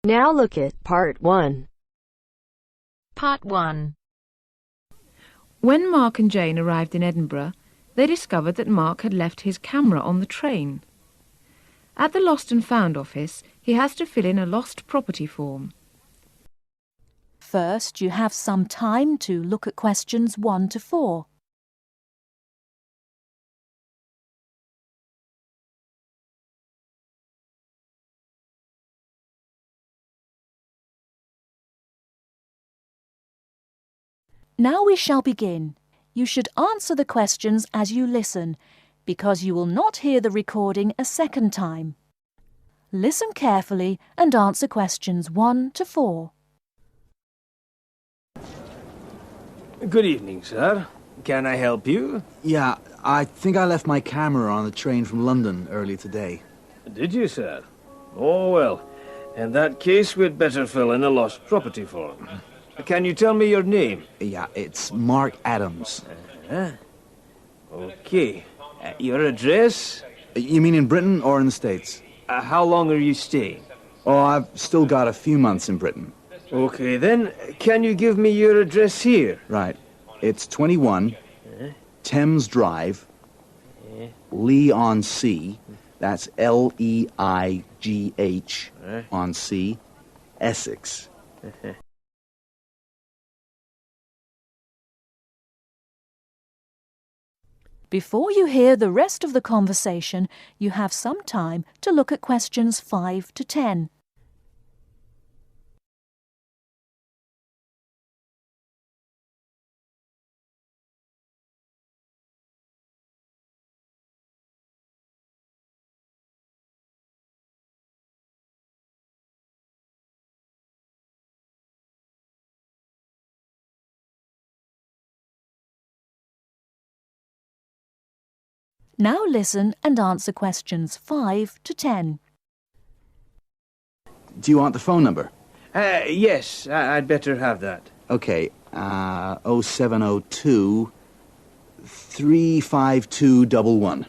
Now look at Part 1. Part 1. When Mark and Jane arrived in Edinburgh, they discovered that Mark had left his camera on the train. At the Lost and Found office, he has to fill in a lost property form. First, you have some time to look at questions 1 to 4. Now we shall begin. You should answer the questions as you listen, because you will not hear the recording a second time. Listen carefully and answer questions 1 to 4. Good evening, sir. Can I help you? Yeah, I think I left my camera on the train from London early today. Did you, sir? Oh, well. In that case, we'd better fill in a lost property form. Can you tell me your name? Yeah, it's Mark Adams. Okay. Your address? You mean in Britain or in the States? How long are you staying? Oh, I've still got a few months in Britain. Okay, then. Can you give me your address here? Right. It's 21 Thames Drive, Leigh-on-Sea. That's Leigh on Sea, Essex. Before you hear the rest of the conversation, you have some time to look at questions 5 to 10. Now listen and answer questions 5 to 10. Do you want the phone number? Yes, I'd better have that. Okay, 0702 35211.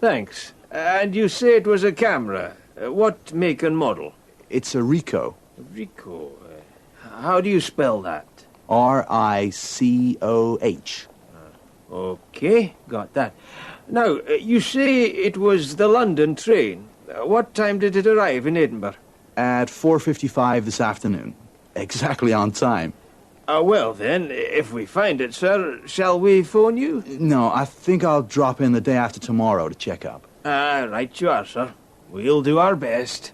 Thanks. And you say it was a camera. What make and model? It's a Ricoh. Ricoh. How do you spell that? Ricoh. Okay, got that. Now, you say it was the London train. What time did it arrive in Edinburgh? At 4:55 this afternoon. Exactly on time. Well then, if we find it, sir, shall we phone you? No, I think I'll drop in the day after tomorrow to check up. Right you are, sir. We'll do our best.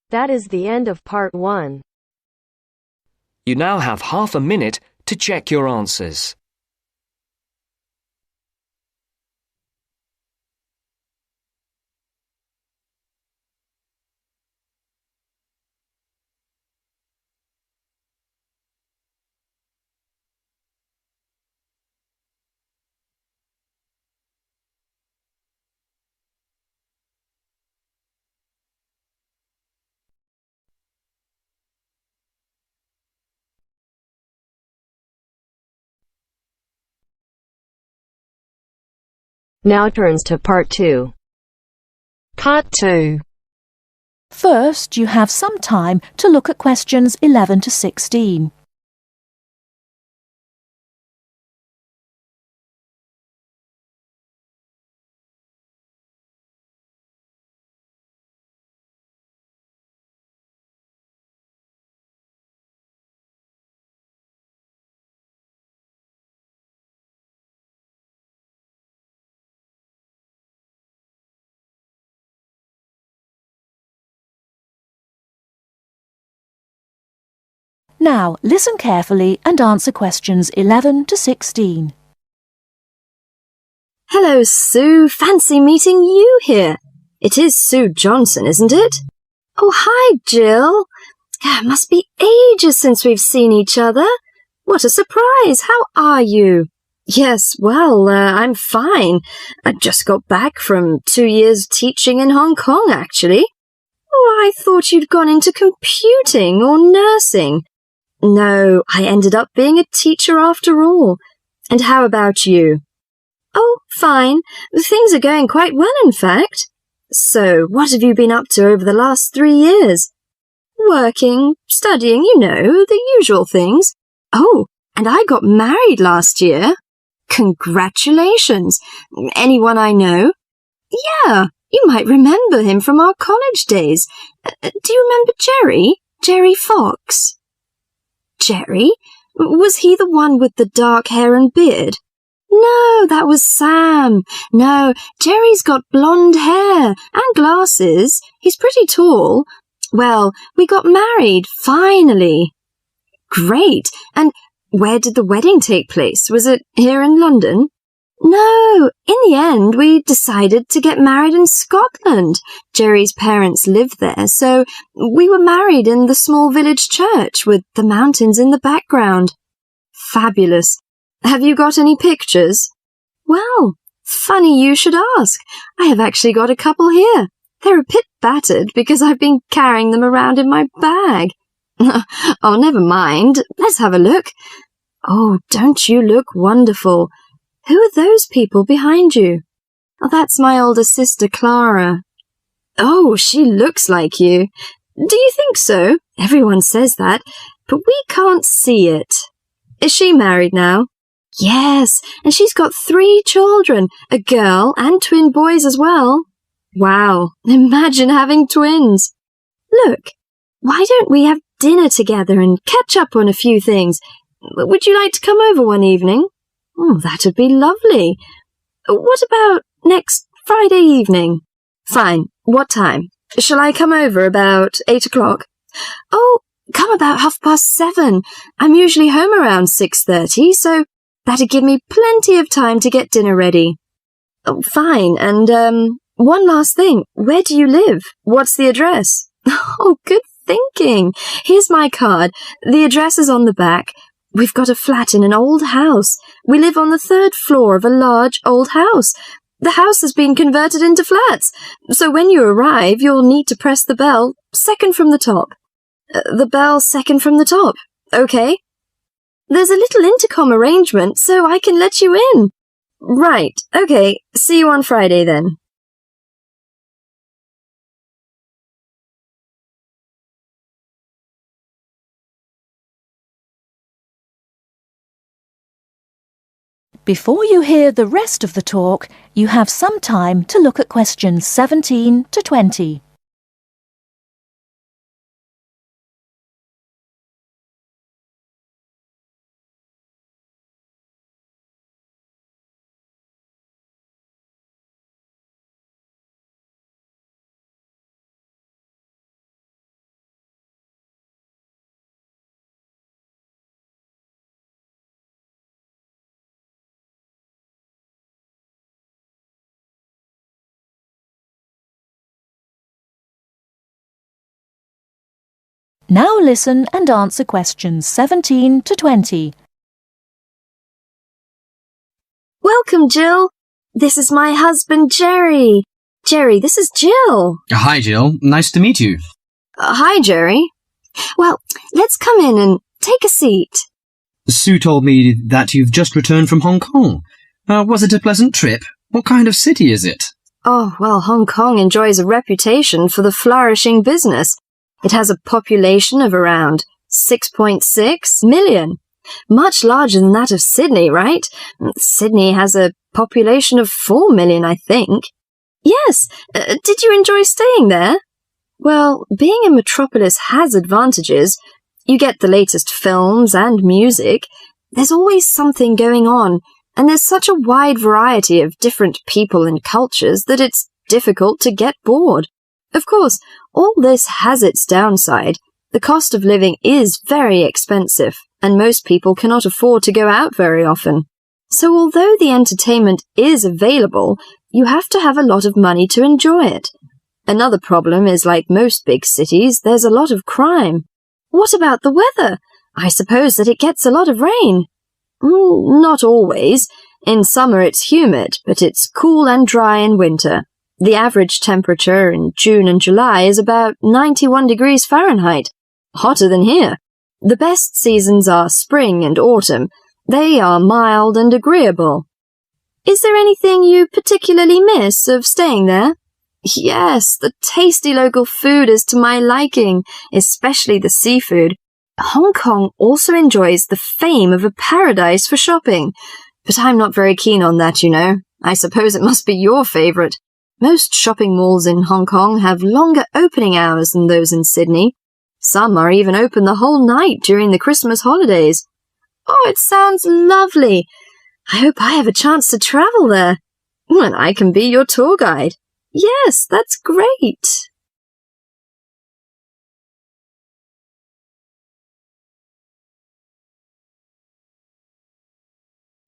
That is the end of Part 1. You now have half a minute to check your answers. Now turns to Part 2. Part 2. First, you have some time to look at questions 11 to 16. Now, listen carefully and answer questions 11 to 16. Hello, Sue. Fancy meeting you here. It is Sue Johnson, isn't it? Oh, hi, Jill. It must be ages since we've seen each other. What a surprise. How are you? Yes, well, I'm fine. I just got back from 2 years teaching in Hong Kong, actually. Oh, I thought you'd gone into computing or nursing. No, I ended up being a teacher after all. And how about you? Oh, Fine. Things are going quite well, in fact. So, what have you been up to over the last 3 years? Working, studying, you know, the usual things. Oh, and I got married last year. Congratulations. Anyone I know? Yeah, you might remember him from our college days. Do you remember Jerry? Jerry Fox? Jerry? Was he the one with the dark hair and beard? No, that was Sam. No, Jerry's got blonde hair and glasses. He's pretty tall. Well, we got married, finally. Great. And where did the wedding take place? Was it here in London? No, in the end, we decided to get married in Scotland. Jerry's parents lived there, so we were married in the small village church with the mountains in the background. Fabulous. Have you got any pictures? Well, funny you should ask. I have actually got a couple here. They're a bit battered because I've been carrying them around in my bag. Oh, never mind. Let's have a look. Oh, don't you look wonderful? Who are those people behind you? Oh, that's my older sister, Clara. Oh, she looks like you. Do you think so? Everyone says that, but we can't see it. Is she married now? Yes, and she's got 3 children, a girl and twin boys as well. Wow, imagine having twins. Look, why don't we have dinner together and catch up on a few things? Would you like to come over one evening? Oh, that would be lovely. What about next Friday evening? Fine. What time? Shall I come over about 8 o'clock? Oh, come about 7:30. I'm usually home around 6:30, so that'd give me plenty of time to get dinner ready. Oh, fine. And, one last thing. Where do you live? What's the address? Oh, good thinking. Here's my card. The address is on the back. We've got a flat in an old house. We live on the 3rd floor of a large old house. The house has been converted into flats, so when you arrive, you'll need to press the bell, second from the top. The bell second from the top, okay? There's a little intercom arrangement, so I can let you in. Right, okay, see you on Friday then. Before you hear the rest of the talk, you have some time to look at questions 17 to 20. Now listen and answer questions 17 to 20. Welcome, Jill. This is my husband, Jerry. Jerry, this is Jill. Hi, Jill. Nice to meet you. Hi, Jerry. Well, let's come in and take a seat. Sue told me that you've just returned from Hong Kong. Was it a pleasant trip? What kind of city is it? Oh, well, Hong Kong enjoys a reputation for the flourishing business. It has a population of around 6.6 million. Much larger than that of Sydney, right? Sydney has a population of 4 million, I think. Yes, did you enjoy staying there? Well, being a metropolis has advantages. You get the latest films and music. There's always something going on, and there's such a wide variety of different people and cultures that it's difficult to get bored. Of course, all this has its downside. The cost of living is very expensive, and most people cannot afford to go out very often. So although the entertainment is available, you have to have a lot of money to enjoy it. Another problem is, like most big cities, there's a lot of crime. What about the weather? I suppose that it gets a lot of rain. Not always. In summer it's humid, but it's cool and dry in winter. The average temperature in June and July is about 91 degrees Fahrenheit. Hotter than here. The best seasons are spring and autumn. They are mild and agreeable. Is there anything you particularly miss of staying there? Yes, the tasty local food is to my liking, especially the seafood. Hong Kong also enjoys the fame of a paradise for shopping, but I'm not very keen on that, you know. I suppose it must be your favourite. Most shopping malls in Hong Kong have longer opening hours than those in Sydney. Some are even open the whole night during the Christmas holidays. Oh, it sounds lovely. I hope I have a chance to travel there. And I can be your tour guide. Yes, that's great.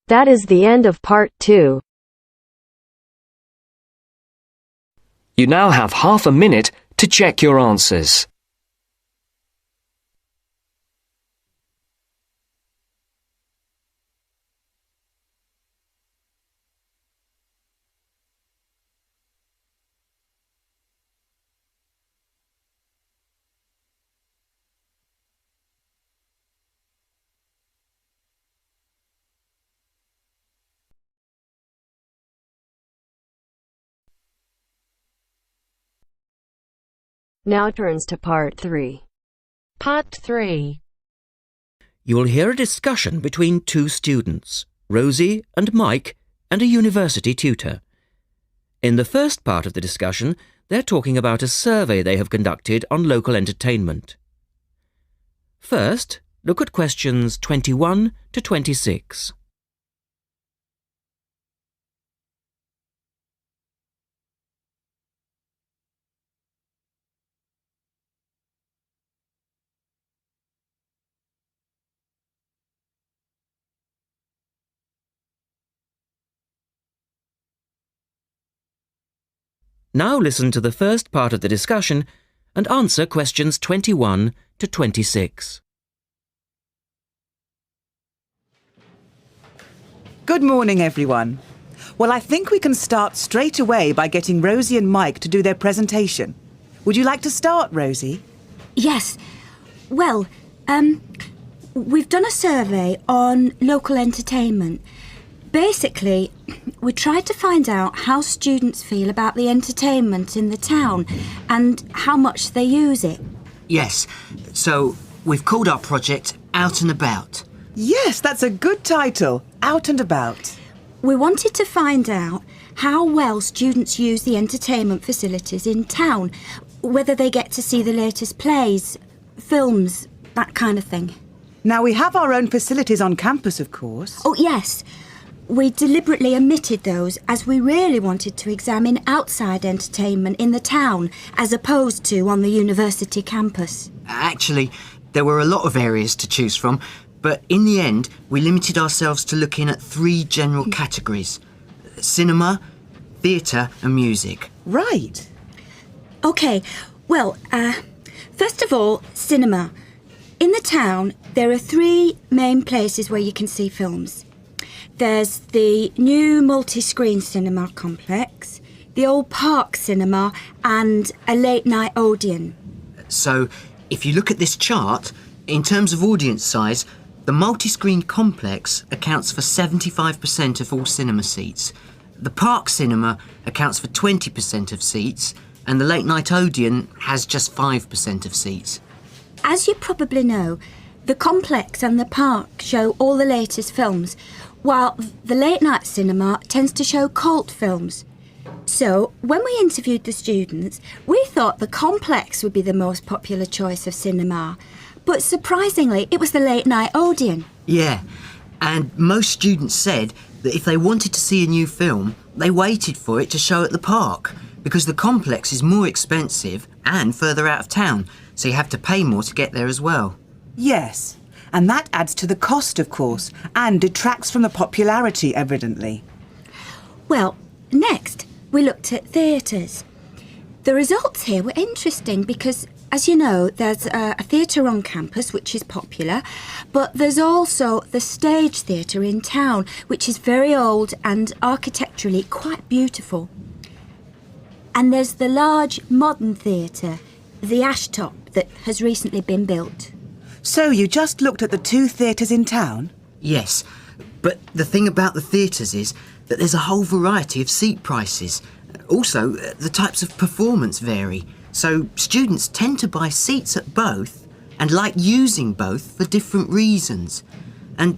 That is the end of part 2. You now have half a minute to check your answers. Now turns to part 3. Part 3. You'll hear a discussion between two students, Rosie and Mike, and a university tutor. In the first part of the discussion, they're talking about a survey they have conducted on local entertainment. First, look at questions 21 to 26. Now listen to the first part of the discussion and answer questions 21 to 26. Good morning, everyone. Well, I think we can start straight away by getting Rosie and Mike to do their presentation. Would you like to start, Rosie? Yes. Well, we've done a survey on local entertainment. Basically, we tried to find out how students feel about the entertainment in the town and how much they use it. Yes, so we've called our project Out and About. Yes, that's a good title, Out and About. We wanted to find out how well students use the entertainment facilities in town, whether they get to see the latest plays, films, that kind of thing. Now, we have our own facilities on campus, of course. Oh, yes. We deliberately omitted those as we really wanted to examine outside entertainment in the town as opposed to on the university campus. Actually, there were a lot of areas to choose from, but in the end, we limited ourselves to looking at 3 general categories: cinema, theatre and music. Right. OK, well, first of all, cinema. In the town, there are 3 main places where you can see films. There's the new multi-screen cinema complex, the old Park Cinema and a late-night Odeon. So, if you look at this chart, in terms of audience size, the multi-screen complex accounts for 75% of all cinema seats. The Park Cinema accounts for 20% of seats, and the late-night Odeon has just 5% of seats. As you probably know, the complex and the park show all the latest films, while the late-night cinema tends to show cult films. So, when we interviewed the students, we thought the complex would be the most popular choice of cinema. But surprisingly, it was the late-night Odeon. Yeah, and most students said that if they wanted to see a new film, they waited for it to show at the park, because the complex is more expensive and further out of town, so you have to pay more to get there as well. Yes, and that adds to the cost, of course, and detracts from the popularity, evidently. Well, next, we looked at theatres. The results here were interesting because, as you know, there's a theatre on campus, which is popular, but there's also the Stage Theatre in town, which is very old and architecturally quite beautiful. And there's the large modern theatre, the Ashtop, that has recently been built. So you just looked at the 2 theatres in town? Yes, but the thing about the theatres is that there's a whole variety of seat prices. Also, the types of performance vary, so students tend to buy seats at both and like using both for different reasons. And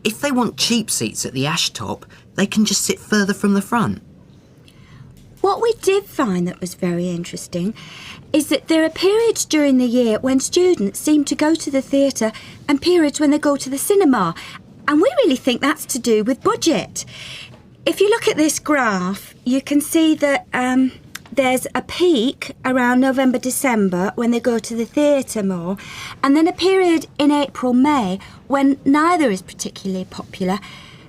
if they want cheap seats at the ash top, they can just sit further from the front. What we did find that was very interesting is that there are periods during the year when students seem to go to the theatre and periods when they go to the cinema. And we really think that's to do with budget. If you look at this graph, you can see that there's a peak around November, December when they go to the theatre more, and then a period in April, May when neither is particularly popular.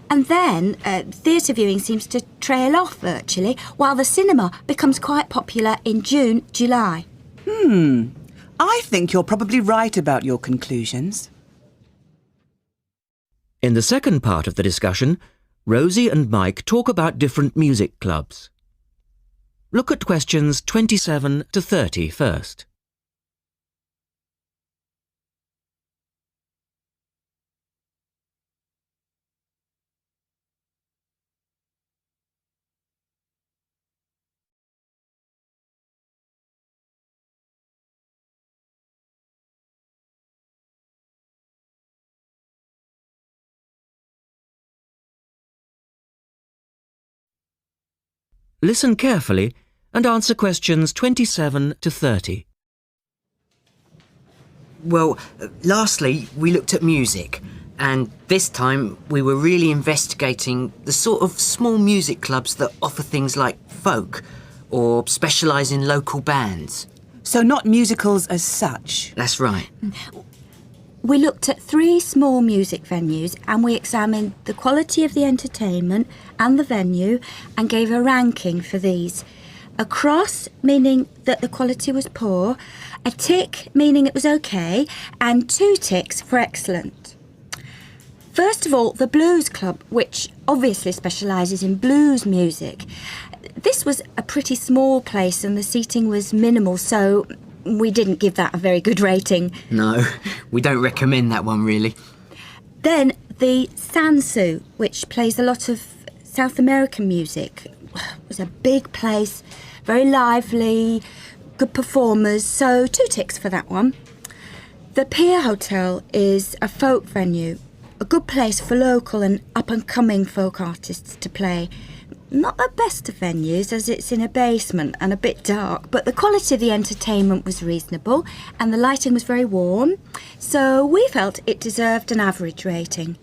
And then theatre viewing seems to trail off virtually, while the cinema becomes quite popular in June, July. I think you're probably right about your conclusions. In the second part of the discussion, Rosie and Mike talk about different music clubs. Look at questions 27 to 30 first. Listen carefully and answer questions 27 to 30. Well, lastly, we looked at music, and this time we were really investigating the sort of small music clubs that offer things like folk or specialise in local bands. So not musicals as such? That's right. We looked at 3 small music venues and we examined the quality of the entertainment and the venue and gave a ranking for these. A cross, meaning that the quality was poor, a tick, meaning it was okay, and 2 ticks for excellent. First of all, the Blues Club, which obviously specialises in blues music. This was a pretty small place and the seating was minimal, so we didn't give that a very good rating. No, we don't recommend that one, really. Then the Sansu, which plays a lot of South American music. It was a big place, very lively, good performers, so 2 ticks for that one. The Pier Hotel is a folk venue, a good place for local and up-and-coming folk artists to play. Not the best of venues, as it's in a basement and a bit dark, but the quality of the entertainment was reasonable and the lighting was very warm, so we felt it deserved an average rating.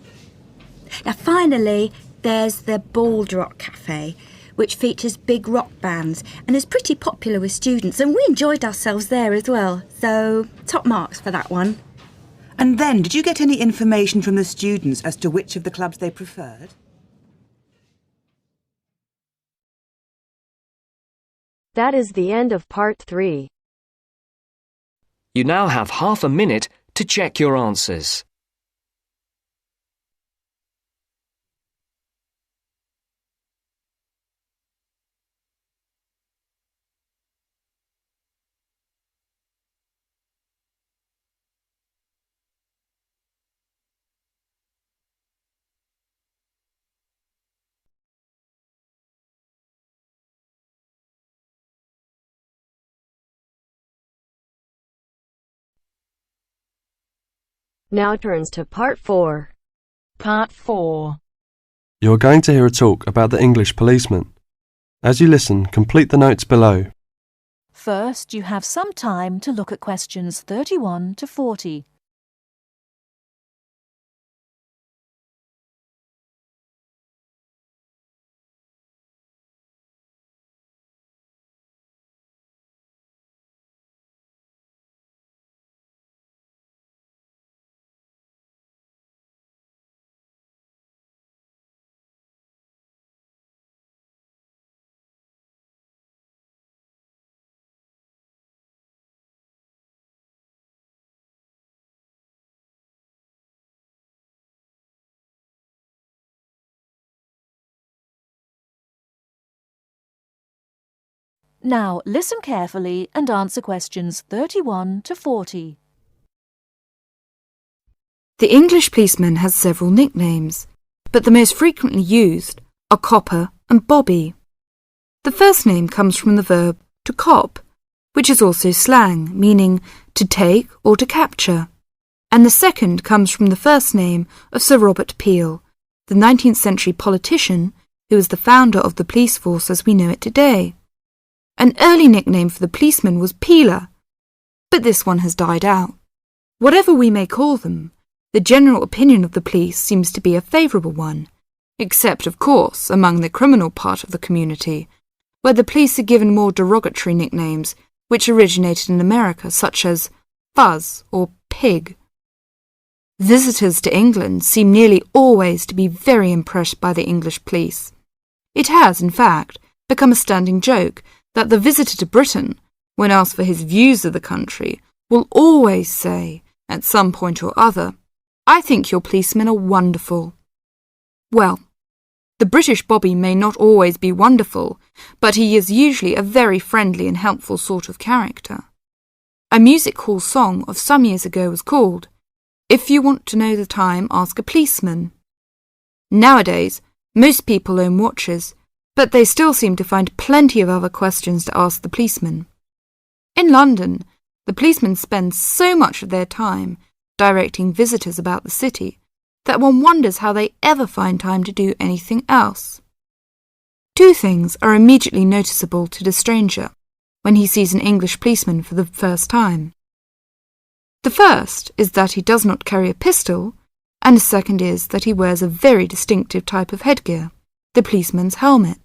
Now finally, there's the Bald Rock Cafe, which features big rock bands and is pretty popular with students, and we enjoyed ourselves there as well, so top marks for that one. And then, did you get any information from the students as to which of the clubs they preferred? That is the end of part 3. You now have half a minute to check your answers. Now turns to part 4. Part 4. You are going to hear a talk about the English policeman. As you listen, complete the notes below. First, you have some time to look at questions 31 to 40. Now listen carefully and answer questions 31 to 40. The English policeman has several nicknames, but the most frequently used are Copper and Bobby. The first name comes from the verb to cop, which is also slang, meaning to take or to capture, and the second comes from the first name of Sir Robert Peel, the 19th century politician who was the founder of the police force as we know it today. An early nickname for the policeman was Peeler, but this one has died out. Whatever we may call them, the general opinion of the police seems to be a favourable one, except, of course, among the criminal part of the community, where the police are given more derogatory nicknames which originated in America, such as Fuzz or Pig. Visitors to England seem nearly always to be very impressed by the English police. It has, in fact, become a standing joke that the visitor to Britain, when asked for his views of the country, will always say, at some point or other, "I think your policemen are wonderful." Well, the British Bobby may not always be wonderful, but he is usually a very friendly and helpful sort of character. A music hall song of some years ago was called, "If you want to know the time, ask a policeman." Nowadays, most people own watches, but they still seem to find plenty of other questions to ask the policeman. In London, the policemen spend so much of their time directing visitors about the city that one wonders how they ever find time to do anything else. Two things are immediately noticeable to the stranger when he sees an English policeman for the first time. The first is that he does not carry a pistol, and the second is that he wears a very distinctive type of headgear, the policeman's helmet.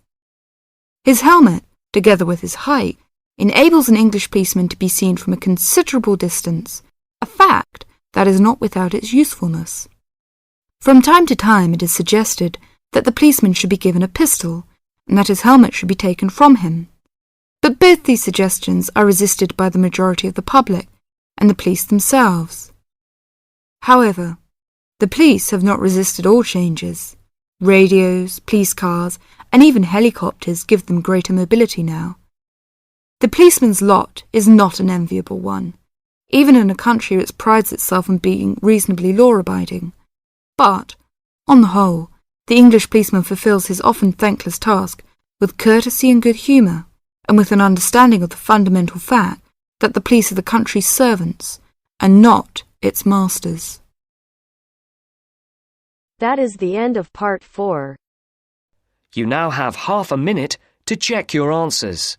His helmet, together with his height, enables an English policeman to be seen from a considerable distance, a fact that is not without its usefulness. From time to time it is suggested that the policeman should be given a pistol, and that his helmet should be taken from him. But both these suggestions are resisted by the majority of the public and the police themselves. However, the police have not resisted all changes. Radios, police cars, and even helicopters give them greater mobility now. The policeman's lot is not an enviable one, even in a country which prides itself on being reasonably law-abiding. But, on the whole, the English policeman fulfills his often thankless task with courtesy and good humour, and with an understanding of the fundamental fact that the police are the country's servants, and not its masters. That is the end of part 4. You now have half a minute to check your answers.